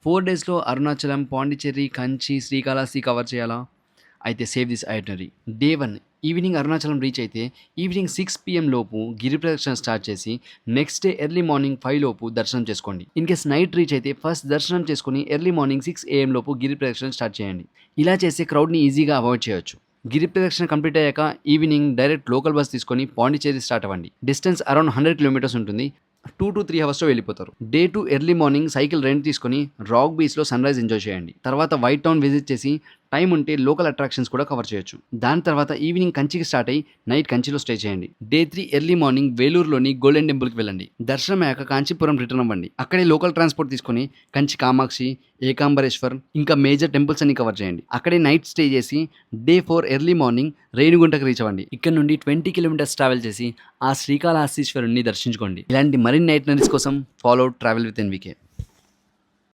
4 డేస్‌లో అరుణాచలం, పాండిచ్చేరి, కంచి, శ్రీకాళహస్తి కవర్ చేయాలా? అయితే save this itinerary. Day 1 evening Arunachalam reach అయితే ఈవినింగ్ 6 పీఎం లోపు గిరి ప్రదక్షిణ స్టార్ట్ చేసి నెక్స్ట్ డే ఎర్లీ మార్నింగ్ 5 లోపు దర్శనం చేసుకోండి. ఇన్ కేస్ నైట్ రీచ్ అయితే ఫస్ట్ దర్శనం చేసుకొని ఎర్లీ మార్నింగ్ 6 ఏఎం లోపు గిరి ప్రదక్షిణ స్టార్ట్ చేయండి. ఇలా చేస్తే క్రౌడ్‌ని ఈజీగా అవాయిడ్ చేయొచ్చు. గిరి ప్రదక్షిణ కంప్లీట్ అయ్యాక ఈవినింగ్ డైరెక్ట్ లోకల్ బస్ తీసుకొని పాండిచ్చేరి స్టార్ట్ అవ్వండి. డిస్టెన్స్ అరౌండ్ 100 కిలోమీటర్స్ ఉంటుంది. 2-3 అవర్స్‌లో వెళ్ళిపోతారు. Day 2 early morning cycle rent తీసుకొని రాక్ బీచ్‌లో సన్‌రైజ్ ఎంజాయ్ చేయండి. తర్వాత వైట్ టౌన్ విజిట్ చేసి టైం ఉంటే లోకల్ అట్రాక్షన్స్ కూడా కవర్ చేయొచ్చు. దాని తర్వాత ఈవినింగ్ కంచికి స్టార్ట్ అయ్యి నైట్ కంచిలో స్టే చేయండి. డే 3 ఎర్లీ మార్నింగ్ వేలూరులోని గోల్డెన్ టెంపుల్కి వెళ్ళండి. దర్శనం అయ్యాక కాంచీపురం రిటర్న్ అవ్వండి. అక్కడే లోకల్ ట్రాన్స్పోర్ట్ తీసుకొని కంచి కామాక్షి, ఏకాంబరేశ్వర్ ఇంకా మేజర్ టెంపుల్స్ అన్ని కవర్ చేయండి. అక్కడే నైట్ స్టే చేసి డే 4 ఎర్లీ మార్నింగ్ రేణిగుంటకు రీచ్ అవ్వండి. ఇక్కడ నుండి 20 కిలోమీటర్స్ ట్రావెల్ చేసి ఆ శ్రీకాళహస్తీశ్వరుణ్ణి దర్శించుకోండి. ఇలాంటి మరిన్ని ఐటనరీస్ కోసం ఫాలో ట్రావెల్ విత్ ఎన్వికే.